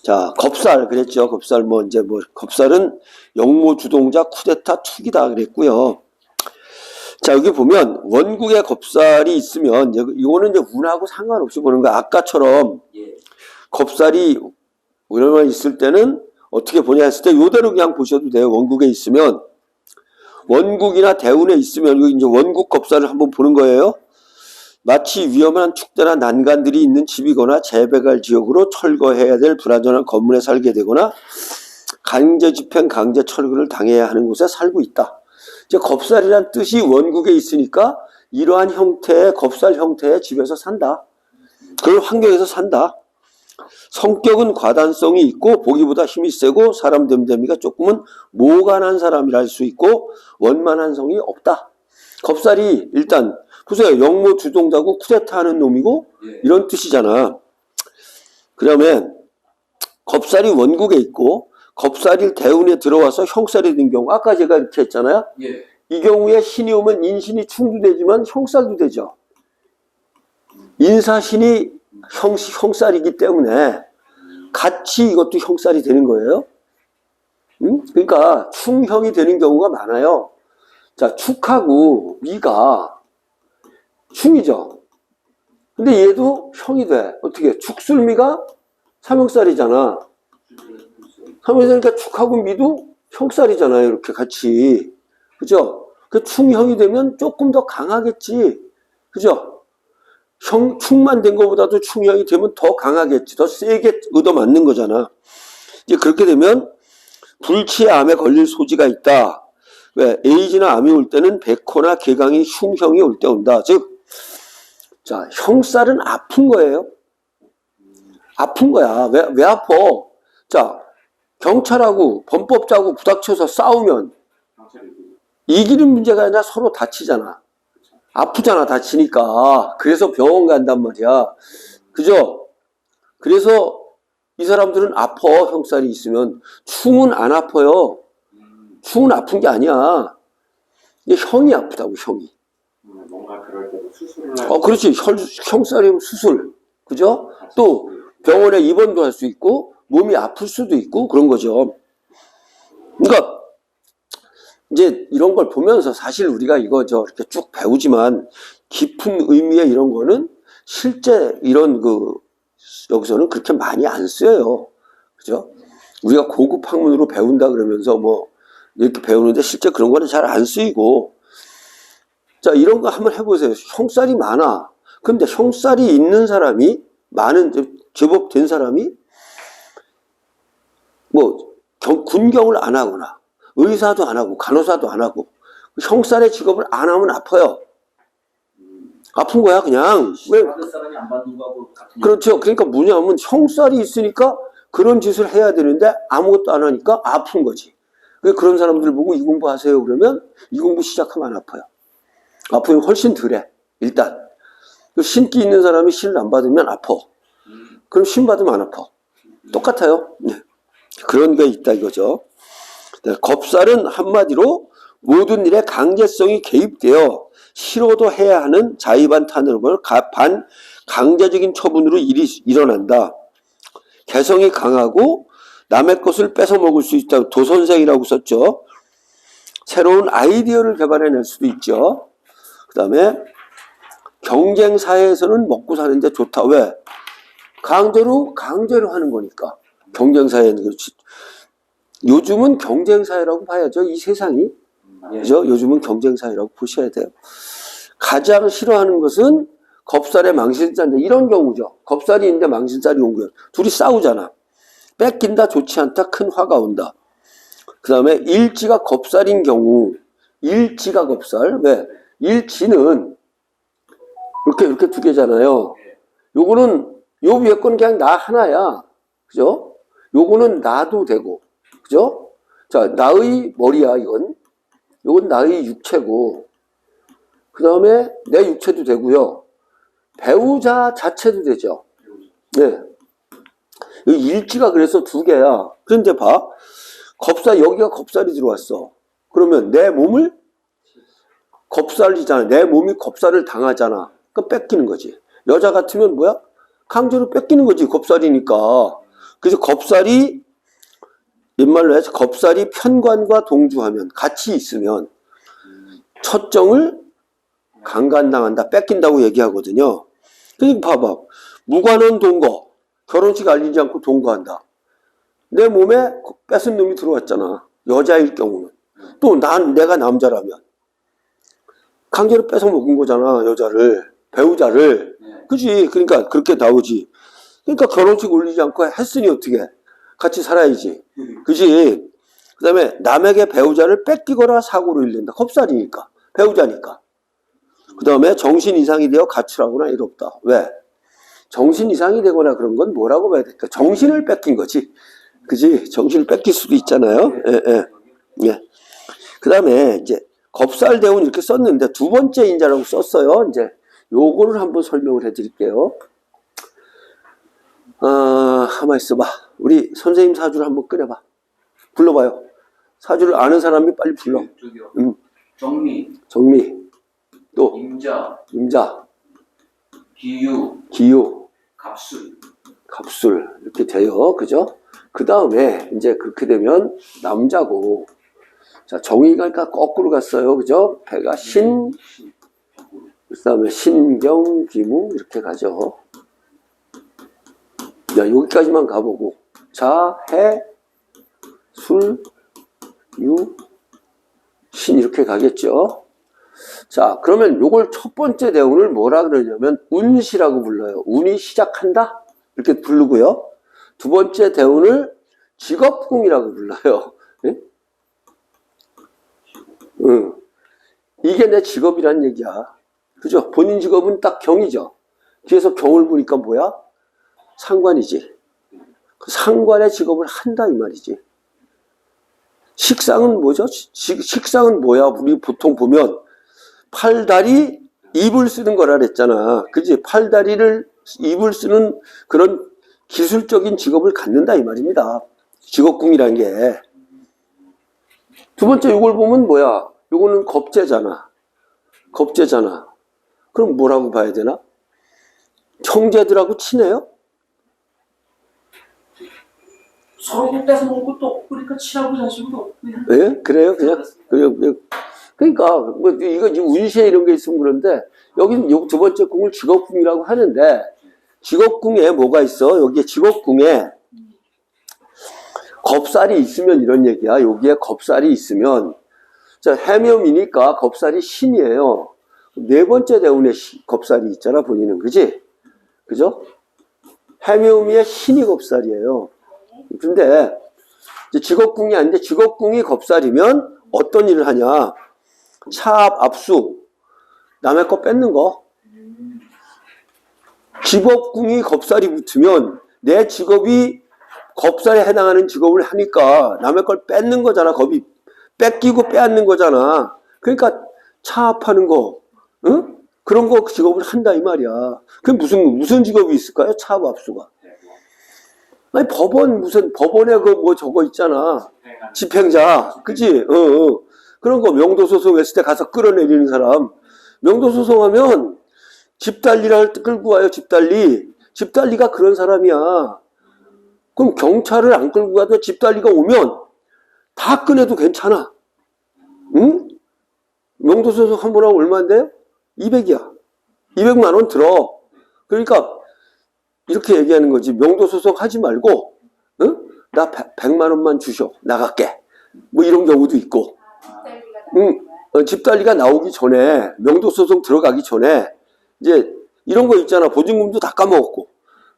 자, 겁살 그랬죠. 겁살 겁살은 영모주동자 쿠데타 투기다 그랬고요. 자, 여기 보면 원국에 겁살이 있으면 이거는 이제 운하고 상관없이 보는 거야. 아까처럼 겁살이 얼마나 있을 때는 어떻게 보냐 했을 때 요대로 그냥 보셔도 돼요. 원국에 있으면 원국이나 대운에 있으면 이제 원국 겁살을 한번 보는 거예요. 마치 위험한 축대나 난간들이 있는 집이거나 재배갈 지역으로 철거해야 될 불안전한 건물에 살게 되거나 강제 집행, 강제 철거를 당해야 하는 곳에 살고 있다. 이제 겁살이란 뜻이 원국에 있으니까 이러한 형태의 겁살 형태의 집에서 산다. 그런 환경에서 산다. 성격은 과단성이 있고 보기보다 힘이 세고 사람 됨됨이가 조금은 모간한 사람이라 할 수 있고 원만한 성이 없다. 겁살이 일단 보세요. 영모 주동자고 쿠데타 하는 놈이고 이런 뜻이잖아. 그러면 겁살이 원국에 있고 겁살이 대운에 들어와서 형살이 된 경우 아까 제가 이렇게 했잖아요. 이 경우에 신이 오면 인신이 충두되지만 형살도 되죠. 인사신이 형살이기 때문에 같이 이것도 형살이 되는 거예요. 그러니까 충형이 되는 경우가 많아요. 자, 축하고 미가 충이죠. 근데 얘도 형이 돼. 어떻게? 축술미가 삼형살이잖아. 삼형살이니까 축하고 미도 형살이잖아요. 이렇게 같이. 그죠? 그 충형이 되면 조금 더 강하겠지. 그죠? 충만 된 것보다도 충형이 되면 더 강하겠지. 더 세게 얻어맞는 거잖아. 이제 그렇게 되면 불치의 암에 걸릴 소지가 있다. 왜? 에이즈나 암이 올 때는 백호나 개강이 흉형이 올 때 온다. 즉, 자, 형살은 아픈 거예요. 아픈 거야. 왜 아파? 자, 경찰하고 범법자하고 부닥쳐서 싸우면 이기는 문제가 아니라 서로 다치잖아. 아프잖아, 다치니까. 그래서 병원 간단 말이야. 그죠? 그래서 이 사람들은 아파, 형살이 있으면. 충은 안 아파요. 충은 아픈 게 아니야. 형이 아프다고, 형이. 뭔가 그럴 때도 수술을 그렇지. 형살이면 수술. 그죠? 또 병원에 입원도 할 수 있고 몸이 아플 수도 있고 그런 거죠. 그러니까 이제 이런 걸 보면서 사실 우리가 이거 이렇게 쭉 배우지만 깊은 의미의 이런 거는 실제 이런 여기서는 그렇게 많이 안 쓰여요. 그죠? 우리가 고급 학문으로 배운다 그러면서 이렇게 배우는데 실제 그런 거는 잘 안 쓰이고. 자, 이런 거 한번 해보세요. 형살이 많아. 근데 형살이 있는 사람이 제법 된 사람이 군경을 안 하거나 의사도 안 하고 간호사도 안 하고 형살의 직업을 안 하면 아파요. 아픈 거야 그냥. 왜? 받을 사람이 안 받는 거하고 같은. 그렇죠. 그러니까 뭐냐면 형살이 있으니까 그런 짓을 해야 되는데 아무것도 안 하니까 아픈 거지. 그런 사람들 보고 이 공부하세요 그러면 이 공부 시작하면 안 아파요. 아프면 훨씬 덜해. 일단 신기 있는 사람이 신을 안 받으면 아파. 그럼 신 받으면 안 아파. 똑같아요. 네. 그런 게 있다 이거죠. 네. 겁살은 한마디로 모든 일에 강제성이 개입되어 싫어도 해야 하는 자의반탄으로 반 강제적인 처분으로 일이 일어난다. 개성이 강하고 남의 것을 뺏어 먹을 수 있다. 도선생이라고 썼죠. 새로운 아이디어를 개발해낼 수도 있죠. 그 다음에 경쟁 사회에서는 먹고 사는데 좋다. 왜? 강제로 하는 거니까. 경쟁 사회는 그렇지. 요즘은 경쟁 사회라고 봐야죠. 이 세상이. 그죠? 요즘은 경쟁 사회라고 보셔야 돼요. 가장 싫어하는 것은 겁살에 망신살인데 이런 경우죠. 겁살이 있는데 망신살이 온 거예요. 둘이 싸우잖아. 뺏긴다, 좋지 않다, 큰 화가 온다. 그 다음에 일지가 겁살인 경우, 일지가 겁살. 왜? 일지는 이렇게 두 개잖아요. 요거는 요 위에 거는 그냥 나 하나야. 그죠? 요거는 나도 되고. 그죠? 자, 나의 머리야, 이건. 요건 나의 육체고. 그 다음에 내 육체도 되고요. 배우자 자체도 되죠. 네. 이 일지가 그래서 두 개야. 그런데 봐. 여기가 겁살이 들어왔어. 그러면 내 몸을 겁살이잖아. 내 몸이 겁살을 당하잖아. 그러니까 뺏기는 거지. 여자 같으면 뭐야? 강제로 뺏기는 거지. 겁살이니까. 그래서 겁살이 옛말로 해서 겁살이 편관과 동주하면 같이 있으면 첫정을 강간당한다, 뺏긴다고 얘기하거든요. 그러니까 봐봐. 무관원 동거, 결혼식 알리지 않고 동거한다. 내 몸에 뺏은 놈이 들어왔잖아. 여자일 경우는. 또 내가 남자라면 강제로 뺏어 먹은 거잖아. 여자를, 배우자를. 그지? 그러니까 그렇게 나오지. 그러니까 결혼식 올리지 않고 했으니 어떻게 같이 살아야지. 그지? 그 다음에 남에게 배우자를 뺏기거나 사고를 일낸다. 겁살이니까. 배우자니까. 그 다음에 정신 이상이 되어 가출하거나 이롭다. 왜? 정신 이상이 되거나 그런 건 뭐라고 봐야 될까? 정신을 뺏긴 거지. 그지? 정신을 뺏길 수도 있잖아요. 예, 예. 예. 그 다음에 이제 겁살대운 이렇게 썼는데 두 번째 인자라고 썼어요. 이제 요거를 한번 설명을 해 드릴게요. 가만히 있어봐. 우리 선생님 사주를 한번 꺼내봐. 불러봐요. 사주를 아는 사람이 빨리 불러. 저기요. 응. 정미, 또 임자, 기유, 갑술. 이렇게 돼요. 그죠? 그 다음에 이제 그렇게 되면 남자고, 자, 정의가 그러니까 거꾸로 갔어요. 그죠? 배가 그 다음에 신경, 기무 이렇게 가죠. 자, 여기까지만 가보고. 자, 해, 술, 유, 신 이렇게 가겠죠. 자, 그러면 요걸 첫 번째 대운을 뭐라 그러냐면 운시라고 불러요. 운이 시작한다 이렇게 부르고요. 두 번째 대운을 직업궁이라고 불러요. 예? 응. 이게 내 직업이란 얘기야. 그죠? 본인 직업은 딱 경이죠. 뒤에서 경을 보니까 뭐야? 상관이지. 그 상관의 직업을 한다 이 말이지. 식상은 뭐죠? 식상은 뭐야? 우리 보통 보면 팔다리 입을 쓰는 거라 그랬잖아. 그지? 팔다리를 입을 쓰는 그런 기술적인 직업을 갖는다 이 말입니다. 직업궁이라는 게. 두 번째 이걸 보면 뭐야? 요거는 겁재잖아. 그럼 뭐라고 봐야 되나? 형제들하고 친해요? 서로 떼서 먹을 것도 없고 그러니까 친하고 자식도 없고 그냥. 예? 그래요? 그냥? 그러니까 뭐 이거 운시에 이런 게 있으면 그런데 여기는 요 두 번째 궁을 직업궁이라고 하는데 직업궁에 뭐가 있어? 여기에 직업궁에 겁살이 있으면 이런 얘기야. 여기에 겁살이 있으면 자, 해묘이니까 겁살이 신이에요. 네 번째 대운에 겁살이 있잖아, 본인은. 그지? 그죠? 해묘미의 신이 겁살이에요. 근데 이제 직업궁이 아닌데 직업궁이 겁살이면 어떤 일을 하냐? 차압, 압수, 남의 거 뺏는 거. 직업궁이 겁살이 붙으면 내 직업이 겁살에 해당하는 직업을 하니까 남의 걸 뺏는 거잖아. 겁이 뺏기고 빼앗는 거잖아. 그러니까 차압하는 거, 응? 그런 거 직업을 한다 이 말이야. 그게 무슨 직업이 있을까요? 차압, 압수가. 아니 법원에 그 뭐 저거 있잖아. 집행자, 그지? 그런 거 명도소송 했을 때 가서 끌어내리는 사람. 명도소송하면 집달리를 끌고 와요. 집달리가 그런 사람이야. 그럼 경찰을 안 끌고 가도 집달리가 오면 다 꺼내도 괜찮아. 응? 명도소송 한 번 하면 얼마인데요? 200이야. 200만 원 들어. 그러니까 이렇게 얘기하는 거지. 명도소송 하지 말고, 응? 나 100만 원만 주셔. 나갈게. 뭐 이런 경우도 있고. 집달리가 나오기 전에, 명도소송 들어가기 전에, 이제 이런 거 있잖아. 보증금도 다 까먹었고,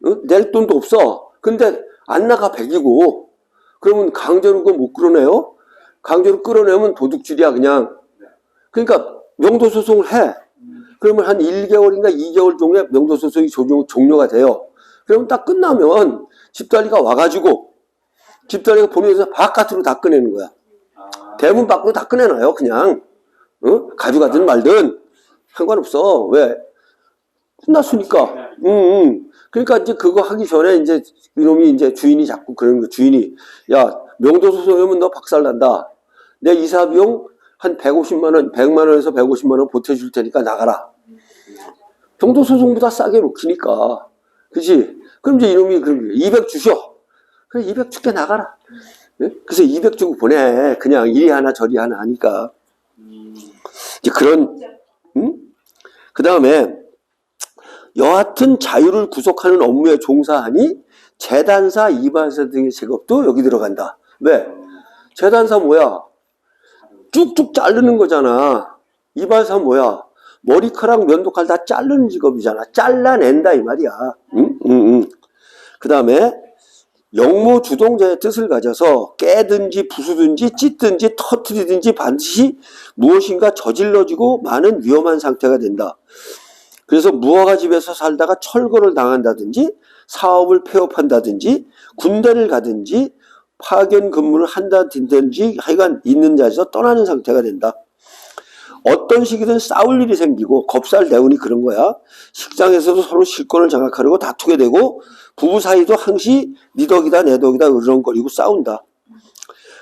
응? 낼 돈도 없어. 근데 안 나가 100이고, 그러면 강제로 그거 못 끌어내요? 강제로 끌어내면 도둑질이야, 그냥. 그러니까 명도소송을 해. 그러면 한 1개월인가 2개월 정도에 명도소송이 종료가 돼요. 그러면 딱 끝나면 집달리가 와가지고 집달리가 보내서 바깥으로 다 꺼내는 거야. 대문 밖으로 다 꺼내놔요, 그냥. 가져가든 말든 상관없어. 왜? 끝났으니까. 그러니까 이제 그거 하기 전에 이제 이놈이 이제 주인이 자꾸 그러는 거. 주인이 야, 명도소송하면 너 박살난다. 내 이사 비용 한 150만 원, 100만 원에서 150만 원 보태줄 테니까 나가라. 명도소송보다 싸게 놓기니까. 그치? 그럼 이제 이놈이 200 주셔. 그래 200 줄게 나가라. 예? 그래서 200 주고 보내. 그냥 이리 하나 저리 하나 하니까. 이제 그런 그 다음에 여하튼 자유를 구속하는 업무에 종사하니 재단사, 이발사 등의 직업도 여기 들어간다. 왜? 재단사 뭐야? 쭉쭉 자르는 거잖아. 이발사 뭐야? 머리카락, 면도칼 다 자르는 직업이잖아. 잘라낸다 이 말이야. 그 다음에 영모 주동자의 뜻을 가져서 깨든지 부수든지 찢든지 터트리든지 반드시 무엇인가 저질러지고 많은 위험한 상태가 된다. 그래서 무화과 집에서 살다가 철거를 당한다든지 사업을 폐업한다든지 군대를 가든지 파견 근무를 한다든지 하여간 있는 자리에서 떠나는 상태가 된다. 어떤 시기든 싸울 일이 생기고 겁살 대운이 그런 거야. 식장에서도 서로 실권을 장악하려고 다투게 되고 부부 사이도 항시 네 덕이다 내 덕이다 으르렁거리고 싸운다.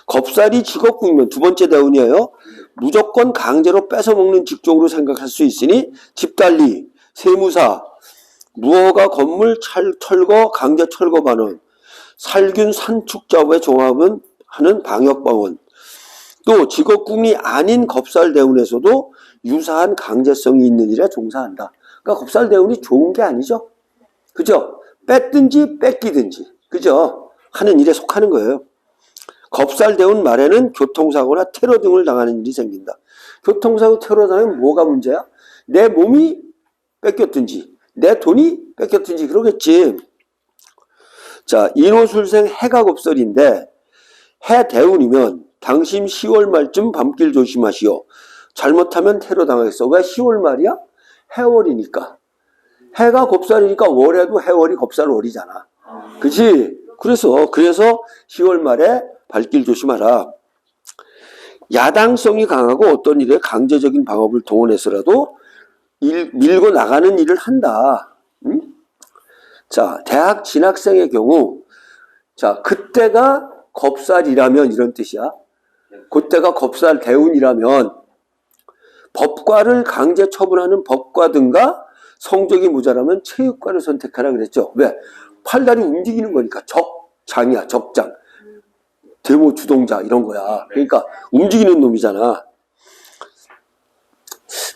겁살이 직업궁이면 두 번째 대운이에요. 무조건 강제로 뺏어먹는 직종으로 생각할 수 있으니 집달리, 세무사, 무허가 건물 철거, 강제 철거 반원, 살균 산축 작업에 종합은 하는 방역방원, 또 직업궁이 아닌 겁살대운에서도 유사한 강제성이 있는 일에 종사한다. 그러니까 겁살대운이 좋은 게 아니죠. 그죠? 뺏든지 뺏기든지 그죠? 하는 일에 속하는 거예요. 겁살대운 말에는 교통사고나 테러 등을 당하는 일이 생긴다. 교통사고 테러 당하면 뭐가 문제야? 내 몸이 뺏겼든지 내 돈이 뺏겼든지 그러겠지. 자, 인호술생 해가 겁살인데 해 대운이면 당신 10월 말쯤 밤길 조심하시오. 잘못하면 테러 당하겠어. 왜 10월 말이야? 해월이니까. 해가 겁살이니까 월에도 해월이 겁살월이잖아. 그치? 그래서 10월 말에 발길 조심하라. 야당성이 강하고 어떤 일에 강제적인 방법을 동원해서라도 밀고 나가는 일을 한다. 응? 자, 대학 진학생의 경우, 자, 그때가 겁살이라면 이런 뜻이야. 그때가 겁살 대운이라면 법과를 강제 처분하는 법과 등과 성적이 모자라면 체육과를 선택하라 그랬죠. 왜? 팔다리 움직이는 거니까 적장이야, 적장. 데모 주동자 이런 거야. 그러니까 움직이는 놈이잖아.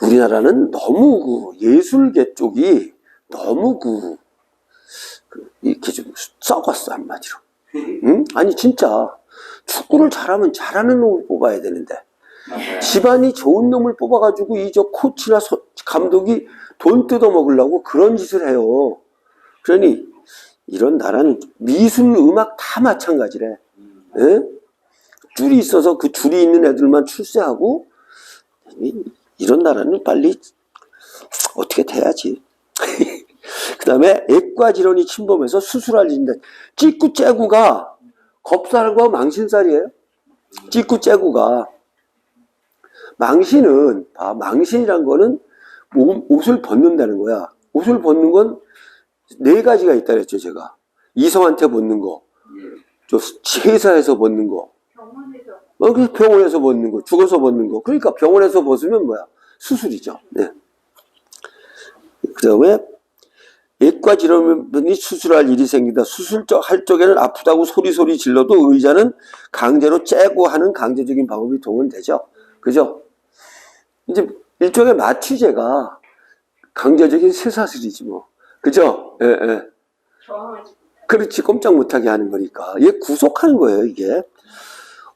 우리나라는 너무 예술계 쪽이 너무 이렇게 좀 썩었어 한마디로. 응? 아니 진짜 축구를 잘하면 잘하는 놈을 뽑아야 되는데 집안이 좋은 놈을 뽑아가지고 이 저 코치나 감독이 돈 뜯어먹으려고 그런 짓을 해요. 그러니 이런 나라는 미술, 음악 다 마찬가지래. 예? 줄이 있어서 그 줄이 있는 애들만 출세하고 이런 나라는 빨리 어떻게 돼야지. 그 다음에 액과 질환이 침범해서 수술할 일인데 찌꾸째구가 겁살과 망신살이에요. 찌꾸째구가 망신은 망신이란 거는 옷을 벗는다는 거야. 옷을 벗는 건 네 가지가 있다 그랬죠 제가. 이성한테 벗는 거, 저 회사에서 벗는 거, 병원에서 벗는 거, 죽어서 벗는 거. 그러니까 병원에서 벗으면 뭐야? 수술이죠. 네. 그 다음에 액과 질환이 수술할 일이 생긴다. 할 적에는 아프다고 소리 질러도 의자는 강제로 째고 하는 강제적인 방법이 동원되죠. 그죠? 이제 일종의 마취제가 강제적인 쇠사슬이지 뭐. 그죠? 예, 예. 그렇지. 꼼짝 못하게 하는 거니까. 얘 구속하는 거예요, 이게.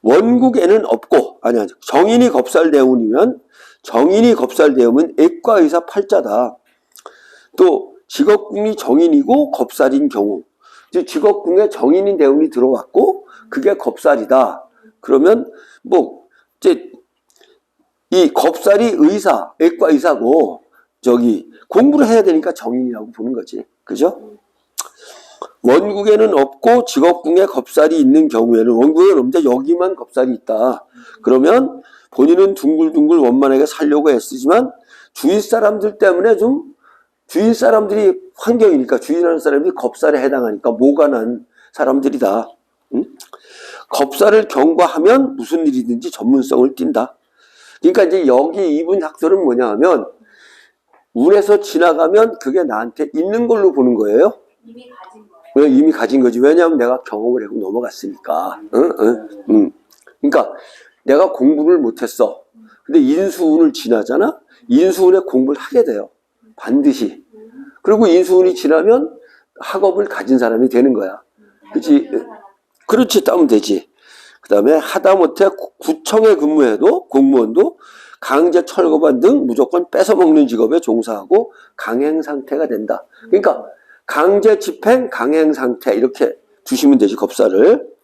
원국에는 없고, 정인이 겁살대운이면, 정인이 겁살대운은 액과 의사 팔자다. 또, 직업궁이 정인이고 겁살인 경우. 직업궁에 정인인 대운이 들어왔고, 그게 겁살이다. 그러면, 이 겁살이 의사, 액과 의사고, 공부를 해야 되니까 정인이라고 보는 거지. 그죠? 원국에는 없고 직업궁에 겁살이 있는 경우에는 원국에는 없는데 여기만 겁살이 있다. 그러면 본인은 둥글둥글 원만하게 살려고 애쓰지만 주위 사람들 때문에 주위 사람들이 환경이니까 주위라는 사람이 겁살에 해당하니까 모관한 사람들이다. 응? 겁살을 경과하면 무슨 일이든지 전문성을 띈다. 그러니까 이제 여기 이분 학설은 뭐냐 하면 운에서 지나가면 그게 나한테 있는 걸로 보는 거예요. 이미 가진 거예요. 내가 이미 가진 거지. 왜냐하면 내가 경험을 하고 넘어갔으니까. 그러니까 내가 공부를 못했어. 근데 인수운을 지나잖아. 인수운에 공부를 하게 돼요. 반드시. 그리고 인수운이 지나면 학업을 가진 사람이 되는 거야. 그렇지? 그렇지. 따면 되지. 그 다음에 하다못해 구청에 근무해도 공무원도 강제 철거반 등 무조건 뺏어먹는 직업에 종사하고 강행 상태가 된다. 그러니까 강제 집행, 강행 상태 이렇게 두시면 되지, 겁사를.